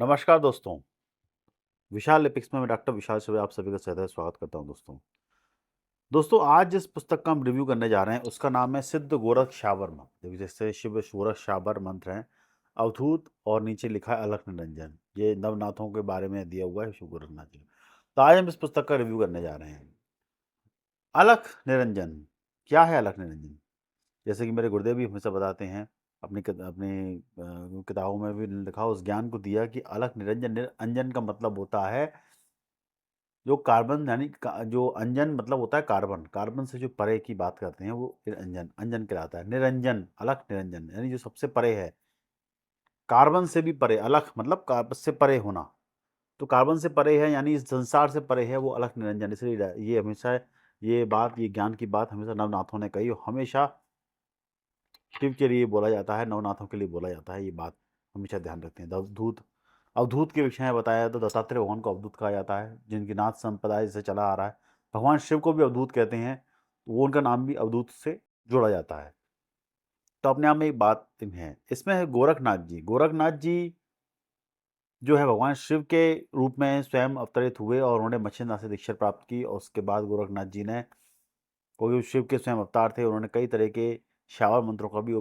नमस्कार दोस्तों, विशाल लिपिक्स में मैं डॉक्टर विशाल सुबह आप सभी का सदैव स्वागत करता हूं दोस्तों, आज जिस पुस्तक का हम रिव्यू करने जा रहे हैं उसका नाम है सिद्ध गोरख शाबर मंत्र। देखिए, जैसे शिव गोरख शाबर मंत्र हैं, अवधूत और नीचे लिखा है अलख निरंजन। ये नवनाथों के बारे में दिया हुआ है शिव गोरखनाथ जी। तो आज हम इस पुस्तक का रिव्यू करने जा रहे हैं। अलख निरंजन, क्या है अलख निरंजन? जैसे कि मेरे गुरुदेव भी हमेशा बताते हैं, अपनी किताबों में भी लिखा, उस ज्ञान को दिया कि अलख निरंजन, निरंजन का मतलब होता है जो कार्बन, यानी जो अंजन मतलब होता है कार्बन, कार्बन से जो परे की बात करते हैं वो अंजन अंजन कहलाता है। निरंजन, अलख निरंजन यानी जो सबसे परे है, कार्बन से भी परे। अलख मतलब कार्बन से परे होना, तो कार्बन से परे है यानी इस संसार से परे है, वो अलख निरंजन। इसलिए ये हमेशा ये बात, ये ज्ञान की बात हमेशा नवनाथों ने कही, और हमेशा शिव के लिए बोला जाता है, नवनाथों के लिए बोला जाता है। ये बात हमेशा ध्यान रखते हैं। अवधूत, अवधूत के विषय में बताया तो दत्तात्रेय भगवान को अवधूत कहा जाता है, जिनकी नाथ संप्रदाय से चला आ रहा है। भगवान शिव को भी अवधूत कहते हैं, तो वो उनका नाम भी अवधूत से जोड़ा जाता है। तो अपने आप में एक बात है, इसमें है गोरखनाथ जी। गोरखनाथ जी जो है भगवान शिव के रूप में स्वयं अवतरित हुए, और उन्होंने मत्स्यनाथ से दीक्षा प्राप्त की, और उसके बाद गोरखनाथ जी ने, क्योंकि शिव के स्वयं अवतार थे, उन्होंने कई तरह के श्रावण मंत्रों का भी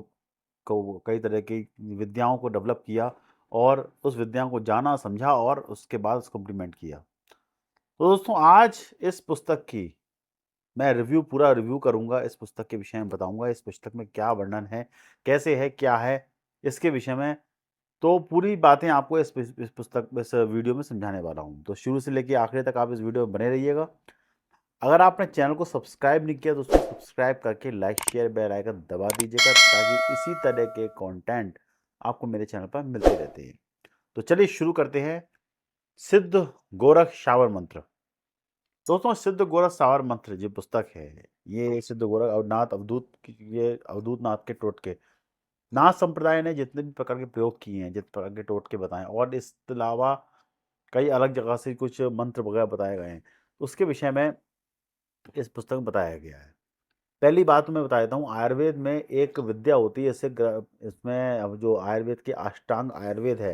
कई तरह की विद्याओं को डेवलप किया, और उस विद्याओं को जाना, समझा, और उसके बाद उसको इम्प्लीमेंट किया। तो दोस्तों, आज इस पुस्तक की मैं पूरा रिव्यू करूंगा, इस पुस्तक के विषय में बताऊंगा, इस पुस्तक में क्या वर्णन है, कैसे है, क्या है, इसके विषय में तो पूरी बातें आपको इस पुस्तक, इस वीडियो में समझाने वाला हूं। तो शुरू से लेकर आखिरी तक आप इस वीडियो में बने रहिएगा। अगर आपने चैनल को सब्सक्राइब नहीं किया तो उसको सब्सक्राइब करके लाइक शेयर बेल आइकन दबा दीजिएगा, ताकि इसी तरह के कंटेंट आपको मेरे चैनल पर मिलते रहते हैं। तो चलिए शुरू करते हैं। सिद्ध गोरख शावर मंत्र। दोस्तों, सिद्ध गोरख शावर मंत्र जो पुस्तक है, ये सिद्ध गोरख नाथ अवधूत ये अवधूत नाथ के टोटके, नाथ संप्रदाय ने जितने भी प्रकार के प्रयोग किए हैं, जितने प्रकार के टोटके बताए, और इसके अलावा कई अलग जगह से कुछ मंत्र वगैरह बताए गए हैं, उसके विषय में इस पुस्तक में बताया गया है। पहली बात तो मैं बता देता हूँ, आयुर्वेद में एक विद्या होती है, इसमें अब जो आयुर्वेद के अष्टांग आयुर्वेद है,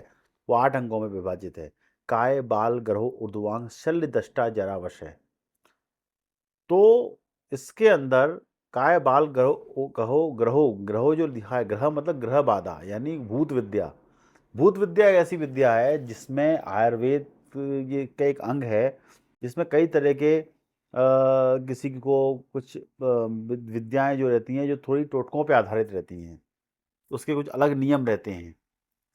वो 8 अंगों में विभाजित है। काय, बाल, ग्रहो, ऊर्ध्वांग, शल्य, दष्टा, जरावश है। तो इसके अंदर काय, बाल, ग्रहो ग्रहो ग्रहो ग्रहो जो लिखा है, ग्रह मतलब ग्रह बाधा, यानी भूत विद्या। भूत विद्या एक ऐसी विद्या है जिसमें आयुर्वेद ये का एक अंग है, जिसमें कई तरह के किसी को कुछ विद्याएं जो रहती हैं, जो थोड़ी टोटकों पे आधारित रहती हैं, उसके कुछ अलग नियम रहते हैं,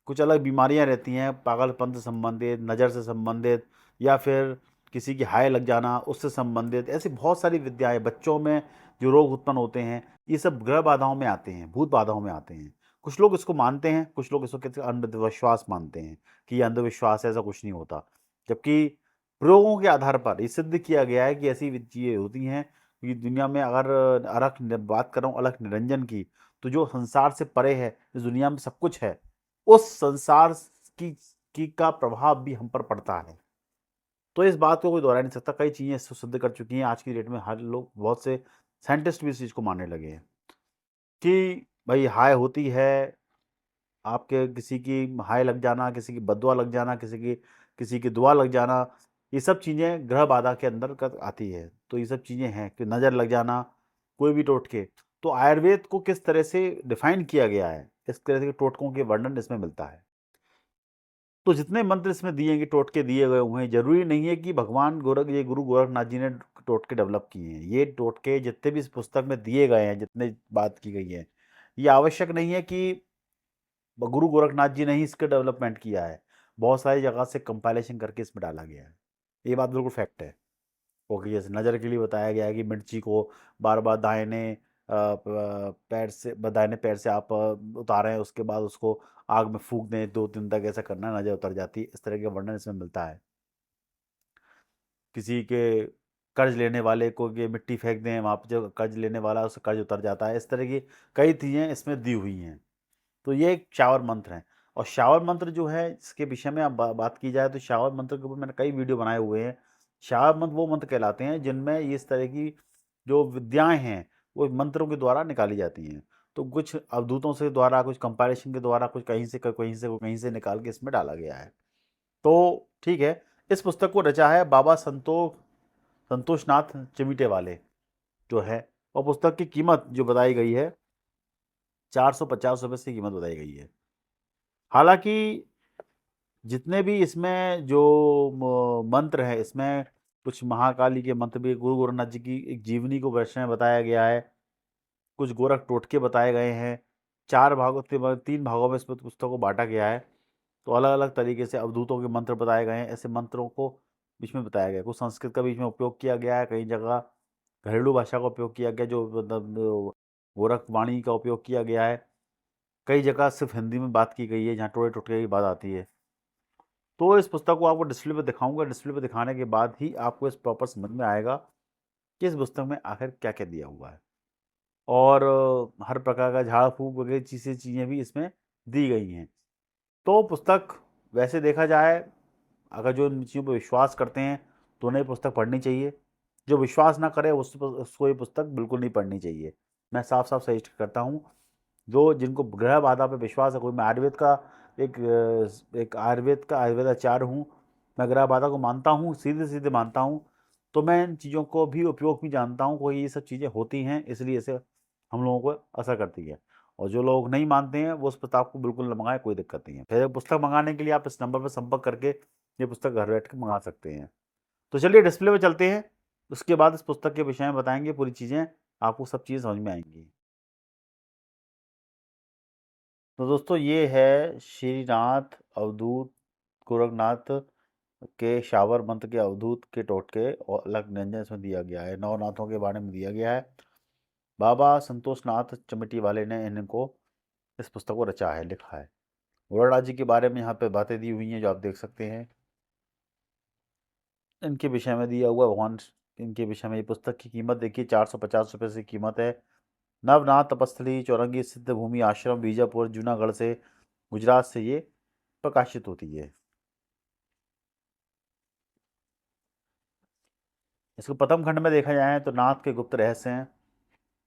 कुछ अलग बीमारियां रहती हैं, पागलपन से संबंधित, नज़र से संबंधित, या फिर किसी की हाय लग जाना उससे संबंधित, ऐसी बहुत सारी विद्याएं, बच्चों में जो रोग उत्पन्न होते हैं, ये सब ग्रह बाधाओं में आते हैं, भूत बाधाओं में आते हैं। कुछ लोग इसको मानते हैं, कुछ लोग इसको कहते हैं अंधविश्वास मानते हैं, कि ये अंधविश्वास है, ऐसा कुछ नहीं होता। जबकि प्रयोगों के आधार पर ये सिद्ध किया गया है कि ऐसी चीज़ें होती हैं, कि दुनिया में अगर बात कर रहा हूँ अलख निरंजन की, तो जो संसार से परे है, इस दुनिया में सब कुछ है, उस संसार की का प्रभाव भी हम पर पड़ता है। तो इस बात को कोई दोहरा नहीं सकता, कई चीज़ें इसको सिद्ध कर चुकी हैं। आज की डेट में हर लोग, बहुत से साइंटिस्ट भी इस चीज़ को मानने लगे हैं कि भाई हाय होती है, आपके किसी की हाय लग जाना, किसी की बददुआ लग जाना, किसी की दुआ लग जाना, ये सब चीज़ें ग्रह बाधा के अंतर्गत आती है। तो ये सब चीज़ें हैं कि नज़र लग जाना, कोई भी टोटके। तो आयुर्वेद को किस तरह से डिफाइन किया गया है, इस तरह के टोटकों के वर्णन इसमें मिलता है। तो जितने मंत्र इसमें दिए गए, टोटके दिए गए हुए हैं, जरूरी नहीं है कि भगवान ये गुरु गोरखनाथ जी ने टोटके डेवलप किए हैं। ये टोटके जितने भी इस पुस्तक में दिए गए हैं, जितने बात की गई है, ये आवश्यक नहीं है कि गुरु गोरखनाथ जी ने ही इसका डेवलपमेंट किया है। बहुत सारी जगह से कंपाइलेशन करके इसमें डाला गया है। ये बात बिल्कुल फैक्ट है। ओके, जैसे नज़र के लिए बताया गया है कि मिर्ची को बार बार दाहिने पैर से आप उतारें, उसके बाद उसको आग में फूंक दें, 2 दिन तक ऐसा करना, नज़र उतर जाती है। इस तरह के वर्णन इसमें मिलता है। किसी के कर्ज लेने वाले को ये मिट्टी फेंक दें, वहाँ पे जो कर्ज लेने वाला है उसका कर्ज उतर जाता है। इस तरह की कई चीज़ें इसमें दी हुई हैं। तो ये एक शावर मंत्र है। और शावर मंत्र जो है, इसके विषय में अब बात की जाए, तो शावर मंत्र के ऊपर मैंने कई वीडियो बनाए हुए हैं। शावर मंत्र वो मंत्र कहलाते हैं जिनमें इस तरह की जो विद्याएं हैं, वो मंत्रों के द्वारा निकाली जाती हैं। तो कुछ अवधूतों से द्वारा, कुछ कंपाइलेशन के द्वारा, कुछ कहीं से निकाल के इसमें डाला गया है। तो ठीक है, इस पुस्तक को रचा है बाबा संतोषनाथ चिमिटे वाले जो है, और पुस्तक की कीमत जो बताई गई है 450 रुपये से कीमत बताई गई है। हालांकि जितने भी इसमें जो मंत्र है, इसमें कुछ महाकाली के मंत्र भी, गुरु गोरखनाथ जी की एक जीवनी को वर्षन में बताया गया है, कुछ गोरख टोटके बताए गए हैं, 3 भागों में इस पुस्तक को बांटा गया है। तो अलग अलग तरीके से अवधूतों के मंत्र बताए गए हैं, ऐसे मंत्रों को बीच में बताया गया है। कुछ संस्कृत का बीच में उपयोग किया गया है, कई जगह घरेलू भाषा का उपयोग किया गया, जो मतलब गोरख वाणी का उपयोग किया गया है, कई जगह सिर्फ हिंदी में बात की गई है जहाँ टोए टोटके की बात आती है। तो इस पुस्तक को आपको डिस्प्ले पे दिखाऊंगा, डिस्प्ले पे दिखाने के बाद ही आपको इस प्रॉपर समझ में आएगा कि इस पुस्तक में आखिर क्या क्या दिया हुआ है। और हर प्रकार का झाड़ फूक वगैरह चीज़ें भी इसमें दी गई हैं। तो पुस्तक वैसे देखा जाए, अगर जो इन चीज़ों पर विश्वास करते हैं तो उन्हें ये पुस्तक पढ़नी चाहिए, जो विश्वास ना करे उसको ये पुस्तक बिल्कुल नहीं पढ़नी चाहिए। मैं साफ साफ सजेस्ट करता हूँ, जो जिनको ग्रह बाधा पे विश्वास है, कोई मैं आयुर्वेद का एक आयुर्वेद आचार्य हूँ, मैं ग्रह बाधा को मानता हूँ, सीधे सीधे मानता हूँ, तो मैं इन चीज़ों को भी उपयोग भी जानता हूँ, कोई ये सब चीज़ें होती हैं इसलिए इसे हम लोगों को असर करती है। और जो लोग नहीं मानते हैं वो उस पुस्तक को बिल्कुल न मंगाएं, कोई दिक्कत नहीं है। फिर पुस्तक मंगाने के लिए आप इस नंबर पर संपर्क करके ये पुस्तक घर बैठ के मंगा सकते हैं। तो चलिए डिस्प्ले पे चलते हैं, उसके बाद इस पुस्तक के विषय में बताएंगे, पूरी चीज़ें आपको सब चीज़ें समझ में आएंगी। तो दोस्तों ये है श्रीनाथ अवधूत गोरखनाथ के शावर मंत्र के अवधूत के टोटके और अलग व्यंजन इसमें दिया गया है, नवनाथों के बारे में दिया गया है। बाबा संतोषनाथ चमिटी वाले ने इनको इस पुस्तक को रचा है, लिखा है। वरुणा जी के बारे में यहाँ पे बातें दी हुई हैं जो आप देख सकते हैं, इनके विषय में दिया हुआ भगवान इनके विषय में। ये पुस्तक की कीमत देखिए 450 रुपये से कीमत है। नवनाथ तपस्थली चौरंगी सिद्ध भूमि आश्रम बीजापुर जूनागढ़ से, गुजरात से ये प्रकाशित होती है। इसको प्रथम खंड में देखा जाए तो नाथ के गुप्त रहस्य हैं,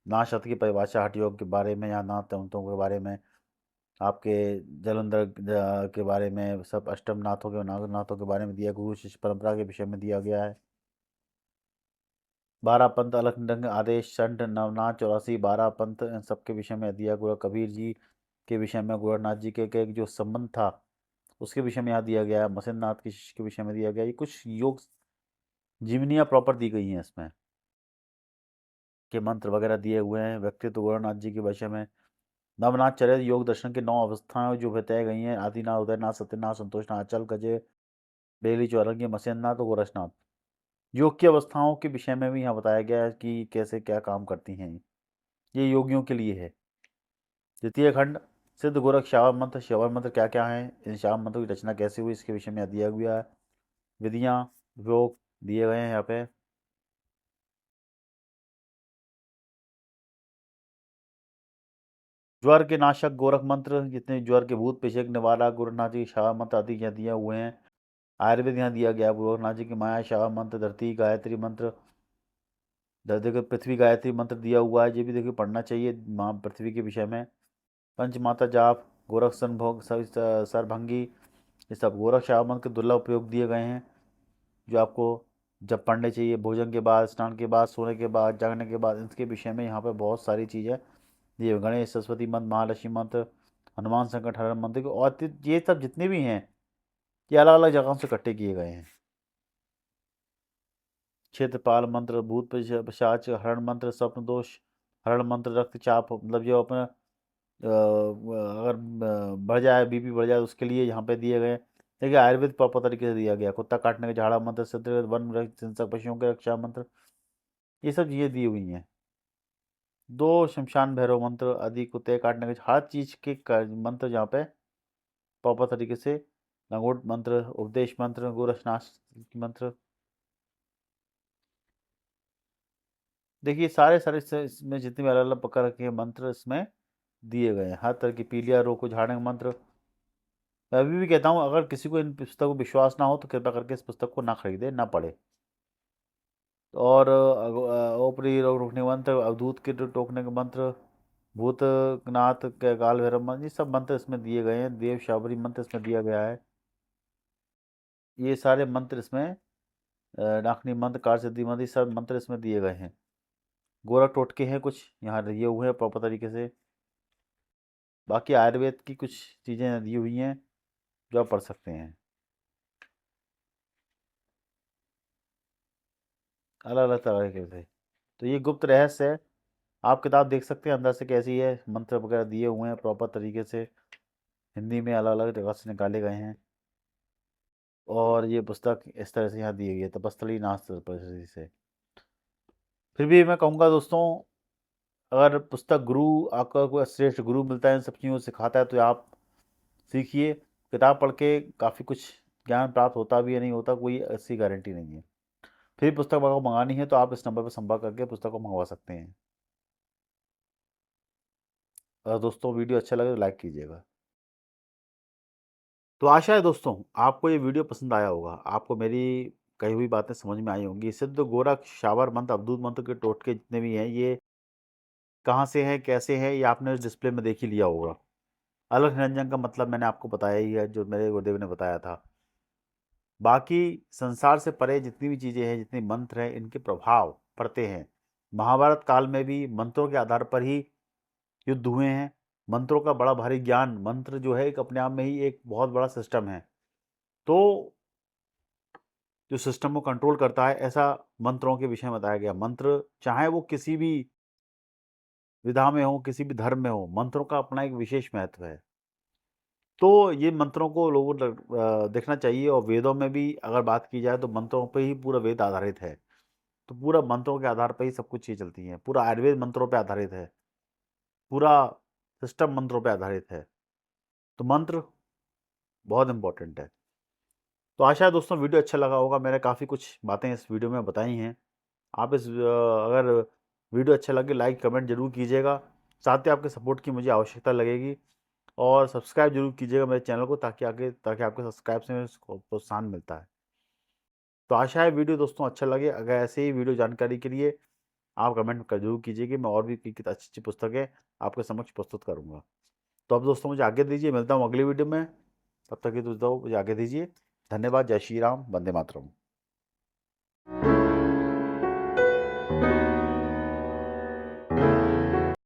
नाथ शब्द की परिभाषा, हठ योग के बारे में, यहाँ नाथ तंत्रों के बारे में, आपके जलंधर के बारे में, सब अष्टम नाथों के नाथों के बारे में दिया, गुरु शिष्य परंपरा के विषय में दिया गया है। 12 पंथ अलख निरंग आदेश संठ नवनाथ 84 12 पंथ, इन सब के विषय में दिया। गुरु कबीर जी के विषय में, गोरखनाथ जी के जो संबंध था उसके विषय में यहाँ दिया गया है। मसेंद्रनाथ के शिष्य के विषय में दिया गया। ये कुछ योग जीवनियाँ प्रॉपर दी गई हैं इसमें, के मंत्र वगैरह दिए हुए हैं। व्यक्तित्व गोरखनाथ जी के विषय में, नवनाथ चरित योग दर्शन की 9 अवस्थाएं जो बताई गई हैं, आदिनाथ उदयनाथ सत्यनाथ संतोषनाथ अचल गजे बेली चौरंगी मसेंद्रनाथ और गोरखनाथ। योग की अवस्थाओं के विषय में भी यहाँ बताया गया है कि कैसे क्या काम करती हैं, ये योगियों के लिए है। द्वितीय खंड सिद्ध गोरख श्रावण मंत्र, श्रावण मंत्र क्या क्या है, इन श्रावण मंत्र की रचना कैसे हुई, इसके विषय में दिया गया है। विधियाँ योग दिए गए हैं यहाँ पे। ज्वर के नाशक गोरख मंत्र, जितने ज्वर के भूत पिशक निवारक गोरखनाथ जी के श्रावण मंत्र आदि यहाँ दिए हुए हैं। आयुर्वेद यहाँ दिया गया, गोरखनाथ जी की माया श्रावण मंत्र, धरती गायत्री मंत्र, देखो पृथ्वी गायत्री मंत्र दिया हुआ है, ये भी देखिए पढ़ना चाहिए माँ पृथ्वी के विषय में। पंचमाता जाप, गोरख संभोग सरभंगी, ये सब गोरख श्रावण मंत्र के दुर्लभ उपयोग दिए गए हैं, जो आपको जब पढ़ने चाहिए, भोजन के बाद, स्नान के बाद, सोने के बाद, जागने के बाद, इसके विषय में यहाँ पे बहुत सारी चीज़ें ये गणेश सरस्वती मंत्र, महालक्ष्मी मंत्र, हनुमान संकट हरण मंत्र और ये सब जितने भी हैं ये अलग अलग जगहों से इकट्ठे किए गए हैं। क्षेत्रपाल मंत्र, भूत पिशाच हरण मंत्र, स्वप्न दोष हरण मंत्र, रक्तचाप मतलब जो अपना अगर बढ़ जाए, बीपी बढ़ जाए, उसके लिए यहाँ पे दिए गए। देखिए आयुर्वेद प्रॉपर तरीके से दिया गया, कुत्ता काटने के झाड़ा मंत्र, सिद्ध वन हिंसक पशुओं के रक्षा मंत्र, ये सब चीज़ें दी हुई हैं। 2 शमशान भैरव मंत्र आदि, कुत्ते काटने के हर चीज़ के मंत्र जहाँ पे प्रॉपर तरीके से, लंगोट मंत्र, उपदेश मंत्र, गोरखनाथ मंत्र, देखिए सारे सारे इसमें जितने भी अलग अलग प्रकार के मंत्र इसमें दिए गए हैं, हर तरह की पीलिया रोग को झाड़ने का मंत्र। मैं अभी भी कहता हूँ अगर किसी को इन पुस्तकों को विश्वास ना हो तो कृपया करके इस पुस्तक को ना खरीदे, ना पढ़े। और ओपरी रोग रोकने के मंत्र, अवधूत के टोकने के मंत्र, भूतनाथ के काल भैरव मंत्र, ये सब मंत्र इसमें दिए गए हैं। देव शाबरी मंत्र इसमें दिया गया है। ये सारे मंत्र इसमें डाकनी मंत्र, कार सिद्धि मंत्र, ये सब मंत्र इसमें दिए गए हैं। गोरख टोटके हैं कुछ यहाँ दिए हुए हैं प्रॉपर तरीके से। बाकी आयुर्वेद की कुछ चीज़ें दी हुई हैं जो आप पढ़ सकते हैं अलग अलग तरीके से। तो ये गुप्त रहस्य है, आप किताब देख सकते हैं अंदर से कैसी है, मंत्र वगैरह दिए हुए हैं प्रॉपर तरीके से, हिंदी में अलग अलग जगह से निकाले गए हैं। और ये पुस्तक इस तरह से यहाँ दी गई है, तपस्थली नाथ तपस्वी से। फिर भी मैं कहूँगा दोस्तों, अगर पुस्तक गुरु, आपका कोई श्रेष्ठ गुरु मिलता है इन सब चीज़ों को सिखाता है तो आप सीखिए। किताब पढ़ के काफ़ी कुछ ज्ञान प्राप्त होता भी है, नहीं होता कोई ऐसी गारंटी नहीं है। फिर पुस्तक आपको मंगानी है तो आप इस नंबर पर संपर्क करके पुस्तक को मंगवा सकते हैं। और दोस्तों वीडियो अच्छा लगे तो लाइक कीजिएगा। तो आशा है दोस्तों आपको ये वीडियो पसंद आया होगा, आपको मेरी कही हुई बातें समझ में आई होंगी। सिद्ध गोरख शावर मंत्र, अवधूत मंत्र के टोटके जितने भी हैं, ये कहाँ से हैं, कैसे हैं, ये आपने इस डिस्प्ले में देख ही लिया होगा। अलख निरंजन का मतलब मैंने आपको बताया ही है, जो मेरे गुरुदेव ने बताया था। बाकी संसार से परे जितनी भी चीज़ें हैं, जितने मंत्र हैं, इनके प्रभाव पड़ते हैं। महाभारत काल में भी मंत्रों के आधार पर ही युद्ध हुए हैं। मंत्रों का बड़ा भारी ज्ञान, मंत्र जो है एक अपने आप में ही एक बहुत बड़ा सिस्टम है। तो जो सिस्टम को कंट्रोल करता है, ऐसा मंत्रों के विषय में बताया गया। मंत्र चाहे वो किसी भी विधा में हो, किसी भी धर्म में हो, मंत्रों का अपना एक विशेष महत्व है। तो ये मंत्रों को लोगों को देखना चाहिए। और वेदों में भी अगर बात की जाए तो मंत्रों पे ही पूरा वेद आधारित है। तो पूरा मंत्रों के आधार पर ही सब कुछ चीज़ें चलती हैं। पूरा आयुर्वेद मंत्रों पे आधारित है, पूरा सिस्टम मंत्रों पे आधारित है। तो मंत्र बहुत इंपॉर्टेंट है। तो आशा है दोस्तों वीडियो अच्छा लगा होगा। मैंने काफ़ी कुछ बातें इस वीडियो में बताई हैं। आप अगर वीडियो अच्छा लगे लाइक कमेंट जरूर कीजिएगा। साथ ही आपके सपोर्ट की मुझे आवश्यकता लगेगी। और सब्सक्राइब जरूर कीजिएगा मेरे चैनल को, ताकि आपके सब्सक्राइब से मुझे प्रोत्साहन मिलता है। तो आशा है वीडियो दोस्तों अच्छा लगे। अगर ऐसे ही वीडियो जानकारी के लिए आप कमेंट कर जरूर कीजिए कि मैं और भी अच्छी अच्छी पुस्तकें आपके समक्ष प्रस्तुत करूँगा। तो अब दोस्तों मुझे आगे दीजिए, मिलता हूँ अगली वीडियो में। तब तक के दोस्तों मुझे आगे दीजिए। धन्यवाद। जय श्री राम। वंदे मातरम।